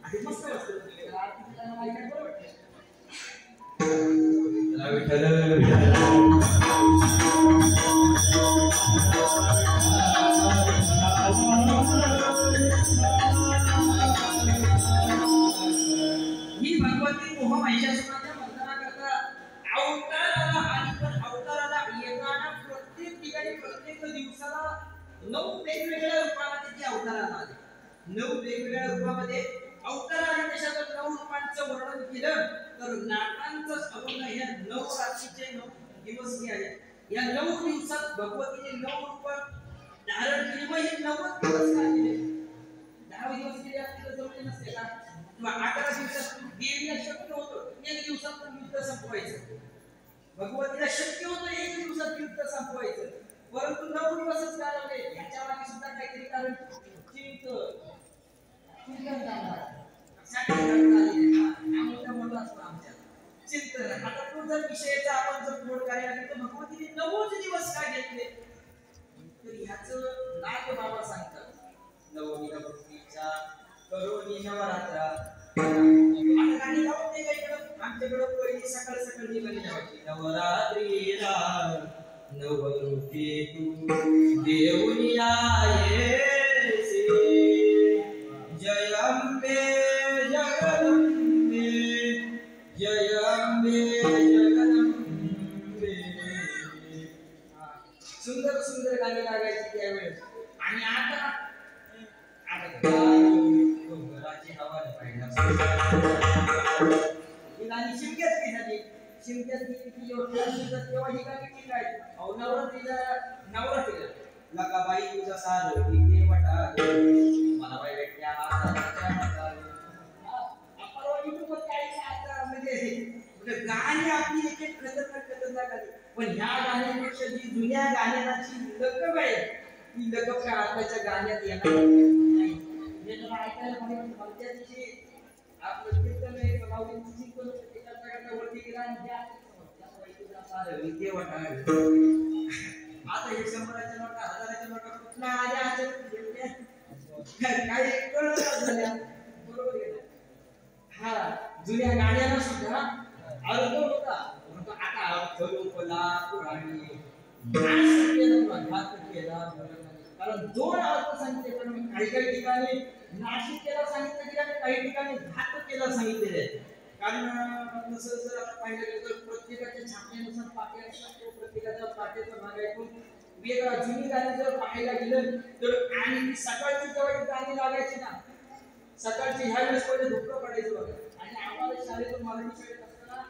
आधी मस्त वाटतं. ही भगवती मोह महिषासुराच्या मर्दनाकरता अवताराला आणि पण अवताराला येताना प्रत्येक ठिकाणी प्रत्येक दिवसाला 9 वेगवेगळ्या रूपामध्ये ती अवताराला आली. 9 वेगवेगळ्या रूपामध्ये अवतार आणि त्याच्यात 9 रूपांचं वर्णन केलं तर नाटांचं अभंग ह्या 9 रात्रीचे 9 दिवस जे आहेत, या 9 दिवसात भगवतीने 9 रूप धारण केली. मग हे 90 दिवस का केले? 10 दिवस केले असते जमले नसते का? किंवा 11 दिवसात देवीला शक्य होतं 1 दिवसात युद्ध संपवायचं, भगवतीला शक्य होतं 1 दिवसात युद्ध संपवायचं, परंतु 9 दिवसच का लागले? याच्या मागे सुद्धा काहीतरी कारण चिंतन. आता तो जर विषयाचा आपण जर बोल करायला गेलो तर भगवतीने 9 दिवस का घेतले, तर ह्याचं नाथ बाबा सांगतात, नवमी नवरात्रीच्या करोनी नवरात्रा. आता गाणी लावत नाही का आमच्याकडं पहिली सकाळ सकाळ निघाली लावायची, नवरात्रीला नवरूपी तू देऊनी आयेसी, जय अंबे जगदंबे, जय अंबे जगदंबे. सुंदर सुंदर गाणी लागायची त्यावेळेस. आणि आता डोंगराची हवा ही गाणी शिमक्यात की झाली, शिमक्यात किती तेव्हा ही गाणी ठीक आहे. अहो नवरात्रीला लकाबाई तुझा सार इथे वटा मला बाई भेटल्या म्हणजे गाणी आपली एक एक खतरनाक आली. पण ह्या गाण्यापेक्षा जी जुन्या गाण्याची लकब आहे ती लकब काय आताच्या गाण्यात येणार नाही. म्हणजे तुम्हाला ऐकायला मला दिवशी आपलं कीर्तन आहे माऊलींची चिंतन होतं, त्याच्या वरती गेला आणि त्या सारं इथे वटा. आता हे 100च्या नोटा 1000च्या नोटा कुठला आल्या काय कळत झाल्या. बरोबर आहे. हा जुन्या गाण्याला सुद्धा अर्थ होता, परंतु आता अर्थ लोकला पुराणी केला. कारण 2 अर्थ सांगितले, पण काही ठिकाणी नाशिक केला सांगितलं गेलं आणि काही ठिकाणी घात केला सांगितलेलं आहे. कारण तसं जर आपण पाहिलं गेलं तर प्रत्येकाच्या छापण्यानुसार पाटे असतात, प्रत्येकाच्या पाट्याचा भाग ऐकून वेगळा. जुनी गाणी जर पाहायला गेलं तर आणि सकाळची जेव्हा गाणी लागायची ना, सकाळची ह्या वेळेस पहिले धुकं पडायचं बघा. आणि आम्हाला शाळेतून मराठी शाळेत असताना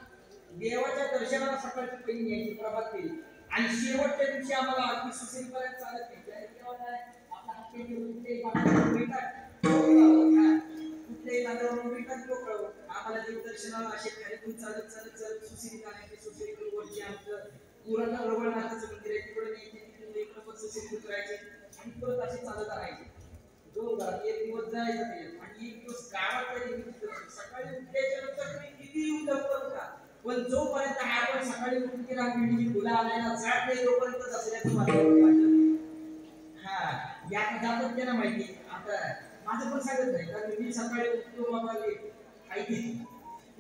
देवाच्या दर्शनाला सकाळची पहिली न्यायची प्रभात केली आणि शेवटच्या दिवशी आम्हाला आरती सुशीलपर्यंत चालत नाही. तेव्हा काय आपला हात कुठलेही बांधावर भेटतात, कुठलेही बांधावर भेटतात लोक आम्हाला देवदर्शनाला असे खालीतून चालत चालत चालत सुशील गाण्याचे सुशील वरची आमचं पुराणा रवळनाथाचं मंदिर आहे तिकडे न्यायचे, तिकडून इकडे पण सुशील उतरायचे आणि परत असे चालत राहायचे. 1 दिवस जायचा आणि 1 दिवस गावात सकाळी उठल्याच्या नंतर तुम्ही किती येऊन लवकर उठा, पण जोपर्यंत आपण सकाळी उठून केला फुलं आणायला जात नाही तोपर्यंत असल्याचं वातावरण वाटतं. हा या जातात त्यांना माहिती. आता माझं पण सांगत नाही, कारण मी सकाळी उठतो बाबा काही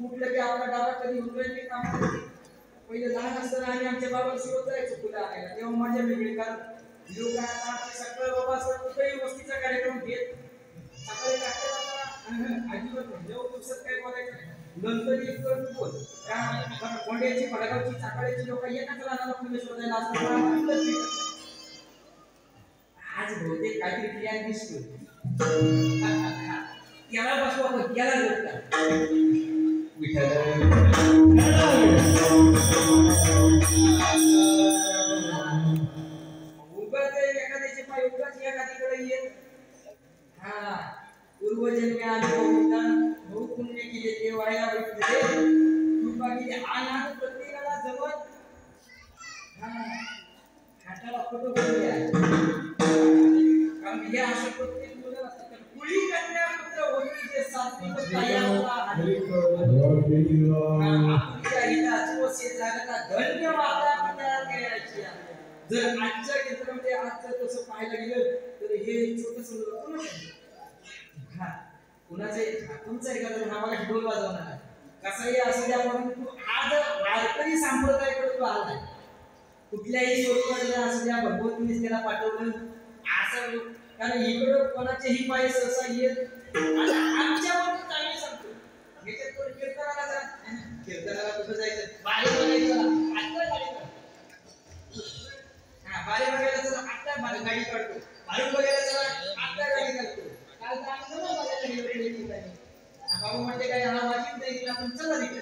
उठलं की आपला डावा कधी उठवायचे काम करते आमच्या बाबांसोबत जायचो फुलं आणायला, तेव्हा मजा वेगळी. कारण लोकांना सकाळ बाबा असं कुठेही वस्तीचा कार्यक्रम घेत सकाळी अजिबात दिवसात काय बोलायचं नंतर एक बोल कारण कोंड्याची फडगावची चाकळ्याची लोक येतात राहणार फुले शोधायला असतात. आज बहुतेक काहीतरी प्लॅन दिसतो त्याला बसवा पण त्याला जोडतात उगाच एखाद्याचे पाय उगाच एखाद्याकडे येत. हा पूर्वजन्मी आम्ही बहु पुण्य केले ते वाया उठले कृपा केली आणि प्रत्येकाला जवळ हाताला फोटो बोलूया कारण हे असं प्रत्येक मुलं असतात. कुळी कन्या पुत्र होती जे सात्विक तयाला आपुल्या हिताची वसे जागता धन्य माता पिता करायची. जर आजच्या क्षेत्रामध्ये आजचं तसं पाहायला गेलं तर हे छोटंसं मुलं कोण हा कुणाचे तुमचा एखादा नावाला ढोल वाजवणार कसाही असू द्या परंतु आज वारकरी संप्रदायाकडे तो आलाय. कुठल्याही स्वरूपातला असू द्या भगवंतीने त्याला पाठवलं असं कारण इकडं कोणाचेही पाय सहसा येत आमच्याबद्दल आम्ही सांगतो ह्याच्यात कोण कीर्तनाला जा कीर्तनाला कुठं जायचं बाहेर बघायचं आता गाडी हा बाहेर बघायला चला आता गाडी काढतो बाहेर बघायला चला आता गाडी काढतो. काल तर आम्ही नव्हतं बघायला गेलो ठिकाणी बाबू म्हणते काय हा वाचित नाही तिला आपण चला तिकडे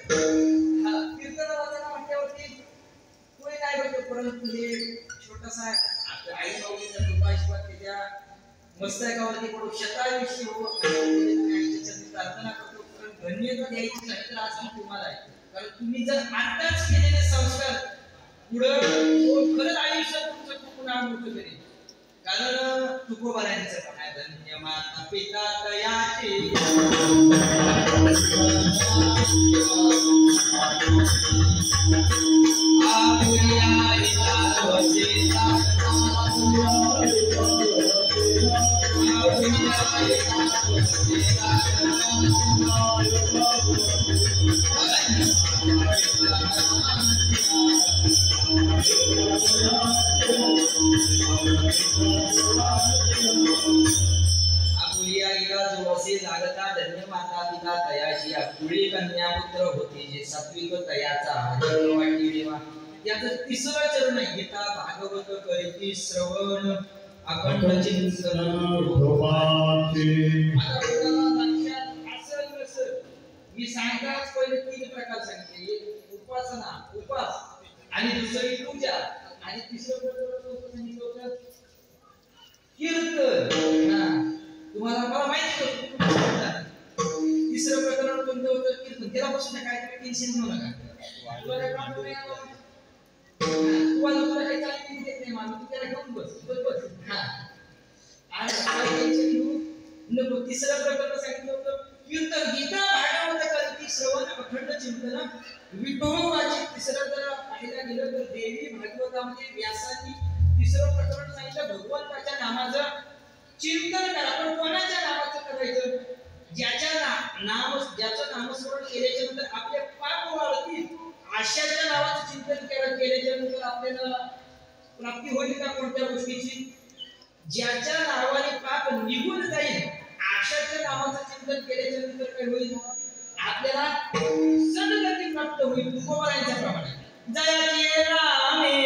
हा कीर्तन वाचना म्हटल्यावरती कोणी नाही बघतो परंतु हे छोटासा आई माऊलीचा कृपा आशीर्वाद त्याच्या मस्तकावरती पडू शतायुष्य हो प्रार्थना करतो. कारण धन्यता द्यायची नाही तर आज मी तुम्हाला आहे कारण तुम्ही जर आताच केलेले संस्कार पुढं खरंच आयुष्यात तुमचं खूप अमृत करेल. कारण तुकोबारायांचं पण आहे धन्य माता पिता तयाची जागता धन्य माता पिता तयाशी कुळी कन्या पुत्र होती जे सात्विक तयाचा वाटी देवा. याचं तिसरं चरण आहे गीता भागवत करीती श्रवण अखंड चिंतन मी सांगताच पहिले 3 प्रकार सांगितले. एक उपासना उपास आणि दुसरी पूजा आणि तिसरं प्रकार सांगितलं होतं कीर्तन. तुम्हाला मला माहिती होतं तिसरं प्रकरण कोणतं होतं कीर्तन. त्याला बसून काय टेन्शन घेऊ नका. तुला काम तुला काही चालू देत नाही माणूस त्याला घेऊन बस हा आणि काय टेन्शन घेऊ नको. तिसरं प्रकरण सांगितलं होतं कीर्तन गीता भागवत करीती श्रवण अखंड चिंतन विठोबाची. तिसरं जर पाहायला गेलं तर देवी भागवतामध्ये व्यासांनी तिसरं प्रकरण सांगितलं भगवंताच्या नामाचं चिंतन करा. पण कोणाच्या नामाचं करायचं ज्याचं नामस्मरण केल्याच्या नंतर आपले पाप वाढतील अशाच्या नावाचं चिंतन केल्याच्या नंतर आपल्याला प्राप्ती होईल का कोणत्या गोष्टीची ज्याच्या नावाने पाप निघून जाईल अशाच्या नावाचं चिंतन केल्याच्या नंतर काय होईल आपल्याला सद्गती प्राप्त होईल. तुकोबारायांच्या प्रमाणे जयाचे रामे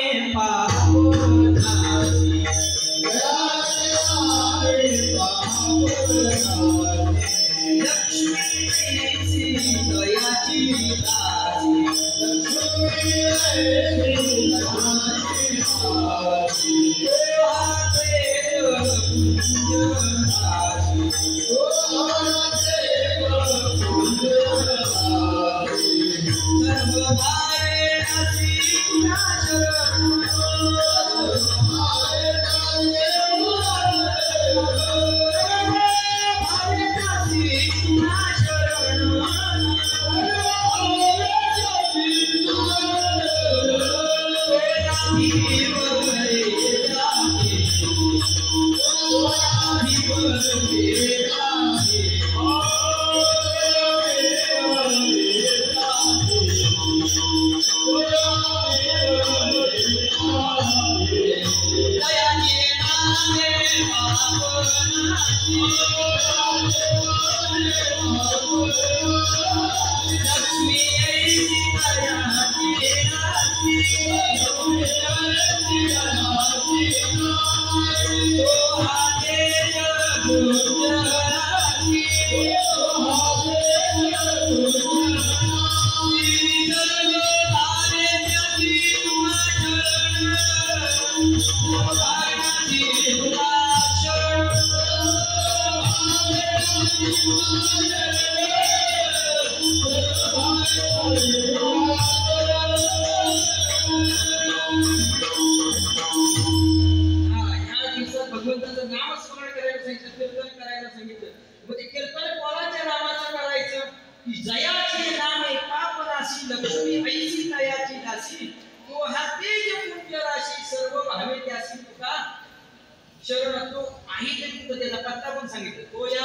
शरण तो आहे तरी तो त्याचा पत्ता पण सांगितलं. तो या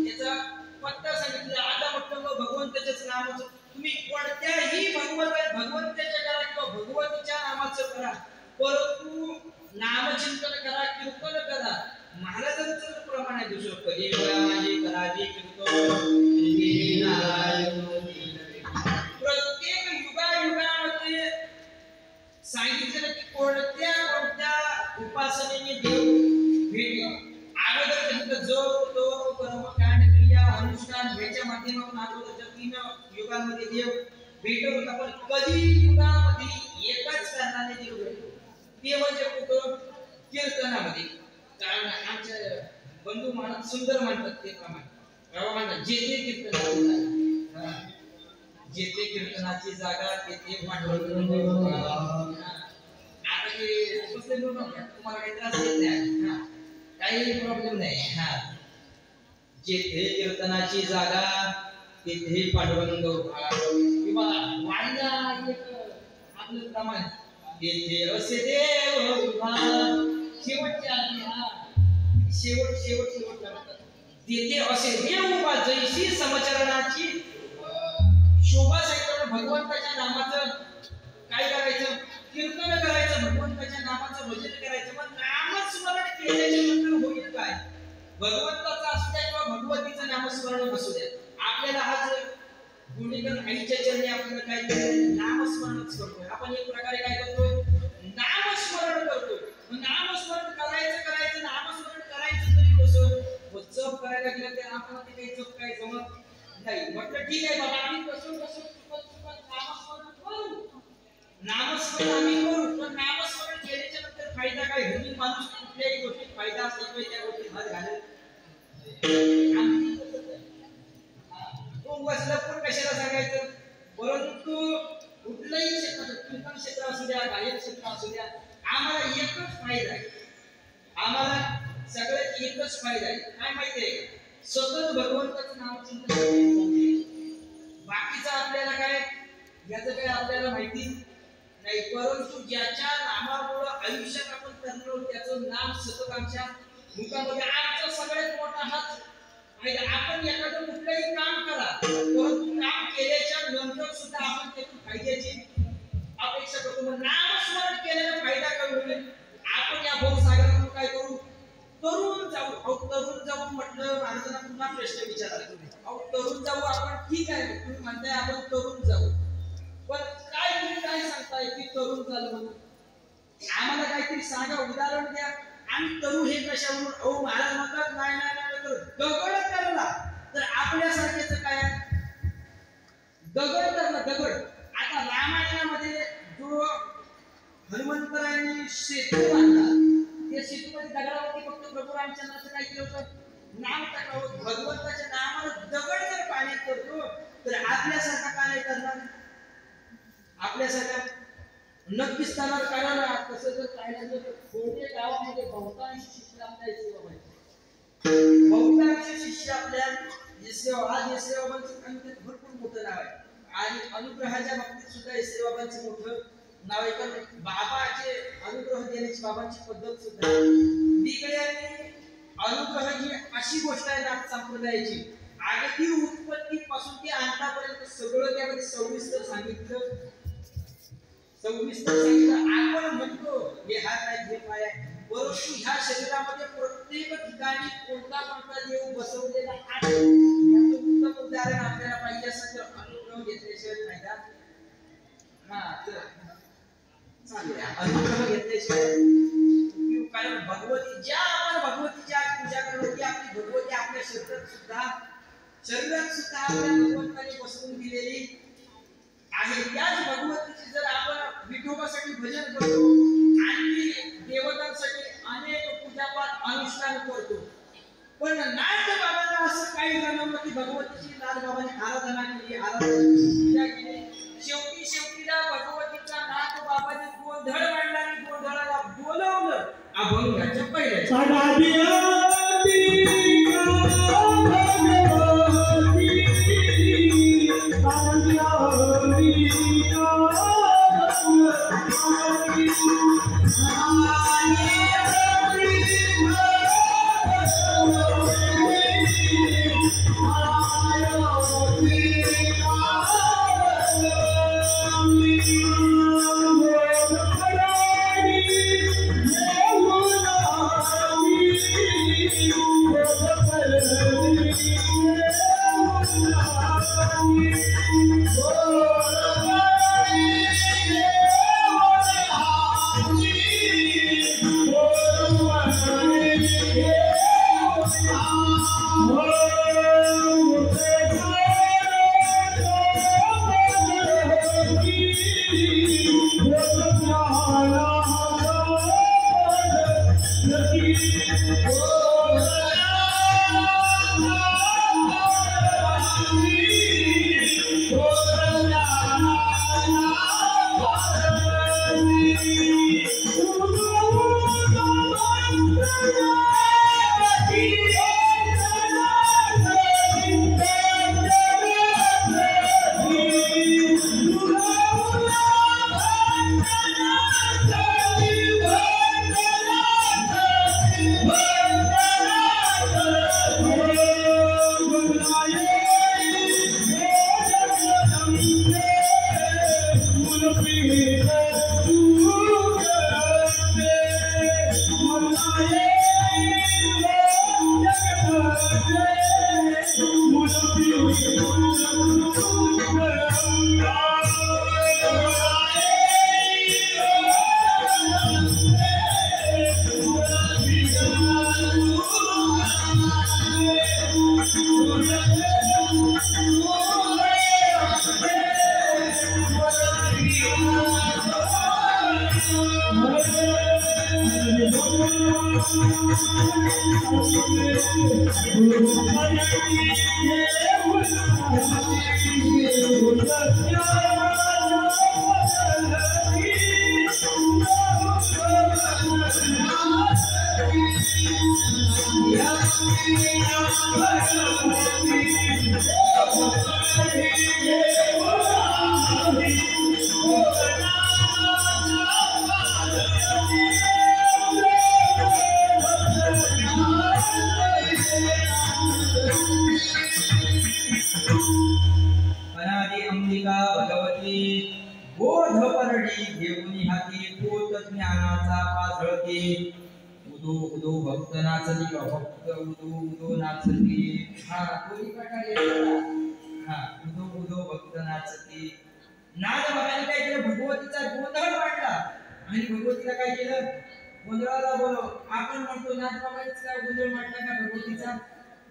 त्याचा पत्ता सांगितला. आता म्हटलं भगवंताच्याच नामाचं तुम्ही कोणत्याही भगवंताच्या करा किंवा भगवतीच्या नामाचं करा, परंतु नामचिंतन करा, कीर्तन करा. महाराजांचं प्रमाण आहे दुसरं कधी माझी करावी प्रत्येक युगायुगामध्ये सांगितलं की कोणत्या उपासनेने देव भेटेल. अगोदर जप तप कर्मकांड क्रिया अनुष्ठान याच्या माध्यमातून अगोदरच्या 3 युगांमध्ये देव भेटत होता. पण कधी युगामध्ये एकाच कारणाने देव भेटतो, ते म्हणजे कुठं कीर्तनामध्ये. कारण आमच्या बंधू म्हणत सुंदर म्हणतात ते प्रमाणे जेथे कीर्तनाची जागा तेथे पांडुरंग. आता ते बसले तुम्हाला काही त्रास येत नाही, काही प्रॉब्लेम नाही. जेथे कीर्तनाची जागा तेथे पांडुरंग उभा. किंवा वाणीला एक आपलं प्रमाण तेथे असे देव उभा. शेवटच्या आधी शेवट तेथे असे देव उभा जैशी समचरणाची शोभा. सांगितलं भगवंताच्या नामाचं काय करायचं, कीर्तन करायचं, भगवंताच्या नामाचं भजन करायचं. मग नामस्मरण केल्याच्या नंतर होईल काय, भगवंताचं असू द्या किंवा भगवतीचं नामस्मरण असू द्या. आपल्याला आज गुणीकर आईच्या चरणी आपल्याला काय नामस्मरणच करतोय. आपण एक प्रकारे काय करतोय, नामस्मरण करतोय. नामस्मरण करायचं नामस्मरण करायचं तरी कसं, जप करायला गेलं तर आपण ते काही जप काय जमत नाही. म्हटलं ठीक आहे बाबा, आम्ही कसं नामस्मरण आम्ही करू, पण नामस्मरण केल्याच्या नंतर फायदा काय होईल. माणूस कुठल्याही गोष्टीत फायदा असल्याशिवाय त्या गोष्टीत हात घालेल. तो बसला पण कशाला सांगायचं. परंतु कुठलंही क्षेत्र, कीर्तन क्षेत्र असू द्या, गायन क्षेत्र असू द्या, आम्हाला एकच फायदा आहे. आम्हाला सगळ्यात एकच फायदा आहे. काय माहितीये, सतत भगवंताचं नाम चिंतन. बाकीचं आपल्याला काय याचं काय आपल्याला माहिती नाही. परंतु ज्याच्या नामामुळे आयुष्यात आपण करतो त्याचं नाम सतत आमच्या मुखामध्ये. आमचा सगळ्यात मोठा हात फायदा. आपण एखादं कुठलंही काम करा, परंतु काम केल्याच्या नंतर सुद्धा आपण त्यातून फायद्याची अपेक्षा करतो. नामस्मरण केल्याने फायदा काय होईल. आपण या भवसागरातून काय करू, तरुण जाऊ. तरुण जाऊ म्हटलं महाराजांना पुन्हा प्रश्न विचारला. तरुण जाऊ आपण, ठीक आहे तुम्ही म्हणताय आपण तरुण जाऊ, पण तुम्ही काय सांगताय की तरुण चालू म्हणून. आम्हाला काहीतरी सांगा, उदाहरण द्या. आम्ही तरुण हे कशावरून. अहो महाराज म्हणतात नाही दगड करला तर आपल्यासारखेच काय, दगड करला दगड. आता रामायणामध्ये जो हनुमंतरायांनी सेतू बांधला, त्या सेतूमध्ये दगडावरती फक्त प्रभू रामचंद्राचं काय केलं होतं, नाम टाकावं. भगवंताच्या नामानं दगड जर पाण्यात करतो तर आपल्यासारखा का नाही करणार. आपल्यासारखा नक्कीच करणार. कारण कसं जर पाहिलं तर कोणत्या गावामध्ये बहुतांश शिष्य आपल्या सेवाबाबांचं भरपूर मोठं नाव आहे. आणि अनुग्रहाच्या बाबतीत सुद्धा सेवाबाबांचं मोठं नाव आहे. कारण बाबाचे अनुग्रह देण्याची बाबांची पद्धत सुद्धा वेगळी आहे. अनुग्रह ही अशी गोष्ट आहे नाथ संप्रदायाची, अगदी उत्पत्तीपासून ते अंतापर्यंत सगळं त्यामध्ये सविस्तर सांगितलं. आपण म्हणतो हे हात आहे हे पाय आहे, परंतु ह्या शरीरामध्ये प्रत्येक ठिकाणी कोणता देव बसवलेला आहे याचं उत्तम उदाहरण आपल्याला पाहिजे असेल तर अनुग्रह घेतल्याशिवाय फायदा अनुग्रह घेतल्याशिवाय. कारण भगवती ज्या आपण भगवतीची आज पूजा करतो ती आपली भगवती आपल्या शरीरात सुद्धा आपल्या भगवंताने बसवून दिलेली आहे. त्याच भगवतीची जर आपण विठोबासाठी भजन करतो आणि देवतांसाठी अनेक पूजापाठ अनुष्ठान करतो, पण नाथ बाबांना असं काही जाणवलं की भगवतीची नाथ बाबांनी आराधना केली, पूजा केली. शेवटीला भगवतीचा नाथ बाबांनी गोंधळ मांडला आणि गोंधळाला बोलवलं अभंगाच्या पहिल्या Oh अनादि अंबिका भगवती बोध परडी घेऊनी हाती पोत ज्ञानाचा पाझळती उदो उदो भक्त नाचती भक्त उदो उदो नाचती हा कोणी प्रकारे हा उदो उदो भक्त नाचती नाद बघायला काय केलं भगवतीचा गोंधळ वाढला आणि भगवतीला काय केलं गोंधळाला बोलव आपण म्हणतो नाद बघायचं काय गोंधळ वाढला का भगवतीचा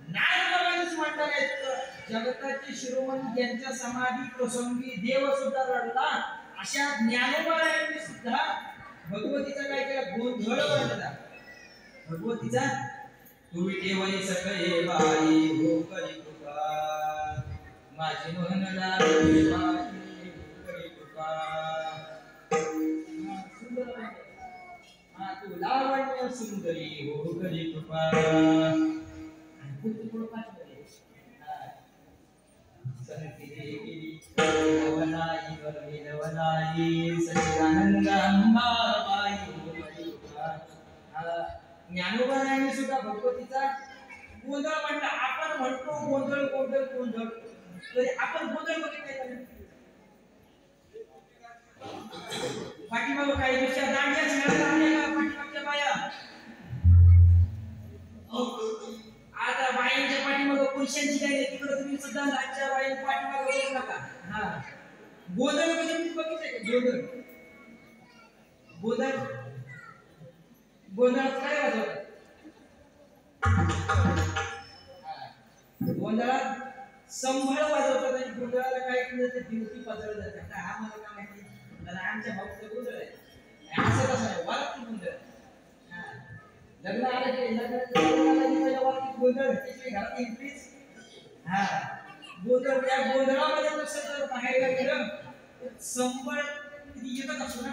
नाद बघायचं म्हणता काय जगताचे शिरोमणी ज्यांच्या समाधी प्रसंगी देव सुद्धा रडला अशा ज्ञानोबायांनी सुद्धा भगवतीचा काय केला गोंधळ वाढला भगवतीचा तुम्ही देवई सगळे बाई हो करी कृपा माझी मोहनला बाई हो करी कृपा सुंदर हा तू लावण्य सुंदरी हो करी कृपा खूप कृपा ज्ञानोबांनी सुद्धा भगवतीचा गोंधळ म्हटला आपण म्हणतो गोंधळ गोंधळ गोंधळ तरी आपण गोंधळ बघितले पाठीमाग काही दिवसात दांडिया खेळायला आल्या का पाठीमागच्या बाया आता बायांच्या पाठीमाग पुरुषांची काय तिकडे तुम्ही सुद्धा आजच्या बायांच्या पाठीमाग बघू नका हा गोंधळ तुम्ही बघितले का गोंधळ गोंधळ गोंधळात काय वाजवतात गोंधळात संभळ वाजवतात आणि गोंधळाला काय केलं ते दिवशी पसरलं जातं आता हा मला काय माहिती तर आमच्या भाऊचं गोंधळ आहे असं कसं आहे वारती गोंधळ लग्न आलं की लग्नाला वारती गोंधळ त्याची घरात एंट्रीज हा गोंधळ त्या गोंधळामध्ये कसं जर बाहेर गेलं संभळ एकच असतो ना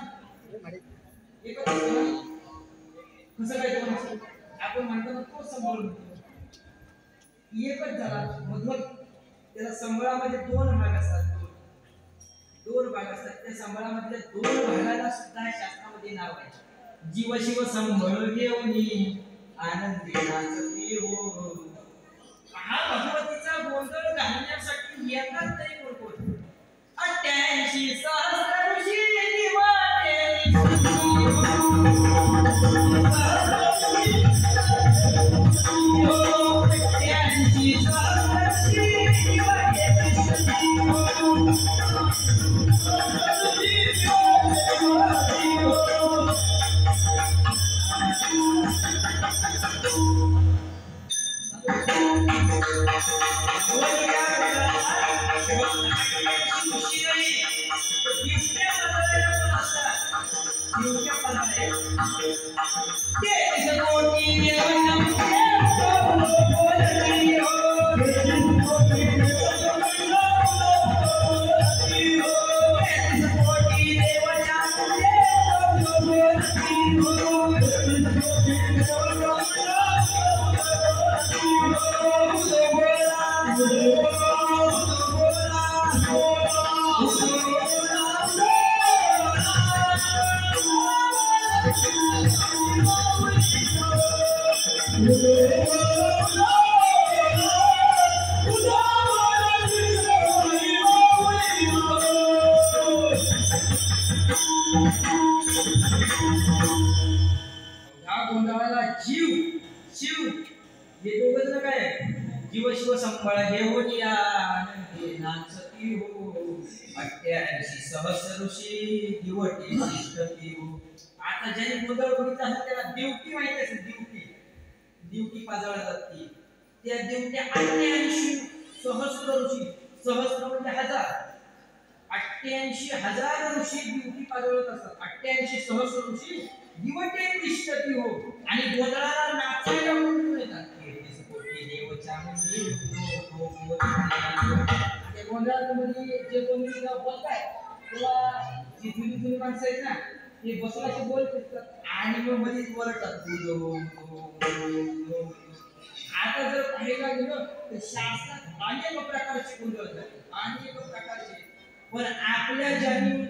एकच असतो ना कसं काय आपण म्हणतो ना तो संभळ एकच झाला मधून त्याला संबळामध्ये दोन भाग असतात त्या संबळामधल्या दोन भागाला सुद्धा शास्त्रामध्ये नाव आहे जीव शिव संभळ घेऊनी आनंदी नाचती हो हा भगवतीचा गोंधळ घालण्यासाठी येतात तरी कोण 88 सहस्र ऋषी दिवाटे या गोंधळाला जीव शिव हे दोघं जण काय जीव शिव संपळ हे होनिया आनंदी नाचती हो 88 सहस्र ऋषी दिवटी निष्ठती हो. आता ज्याने गोंधळ बघितला असेल त्याला दिवटी माहिती असेल. दिवटी पाजवल्या जाते. त्या दिवट्या 88 सहस्र ऋषी सहस्र म्हणजे हजार 88,000 ऋषी दिवटी पाजवत असतात. 88 सहस्र ऋषी दिवटे निष्ठती हो. आणि गोंधळाला नाचायला म्हणून येतात. देव चामुंडी ते गोंधळामध्ये जे कोणी बोलताय किंवा जी जुनी माणसं आहेत ना ते बसवाचे बोलत असतात आणि मग मध्येच वरतात. आता जर पाहायला गेलं तर शास्त्रात अनेक प्रकारचे गोंधळ आहेत. अनेक प्रकारचे. पण आपल्या ज्यांनी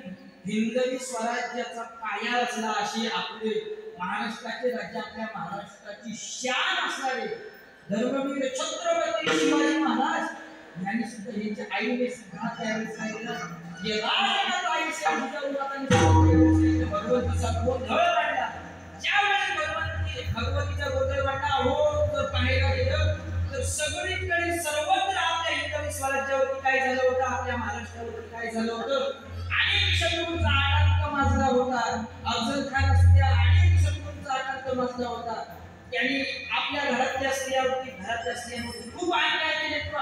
हिंदवी स्वराज्याचा पाया असला अशी आपले महाराष्ट्राचे राज्य आपल्या महाराष्ट्राची शान असणारे धर्मवीर छत्रपती शिवाजी महाराज यांनी सुद्धा यांच्या आईने सुद्धा त्यावेळेस सांगितलं जे राजनाथ आईच्या भगवंतीचा गोंधळ वाढला. ज्यावेळेस भगवतीचा गोंधळ वाढला हो जर पाहायला गेलं तर सगळीकडे सर्वत्र आपल्या हिंदवी स्वराज्यावरती काय झालं होतं. आपल्या महाराष्ट्रावरती काय झालं होतं. अनेक शत्रूंचा आतंक माजला होता. अफजल खान असल्या अनेक शत्रूंचा आतंक माजला होता. त्यांनी आपल्या घरातल्या स्त्रियांवरती खूप अन्याय केले किंवा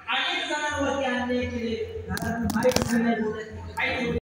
अनेक जणांवरती अन्याय केले. घरातून बाहेर नाही बोलत काही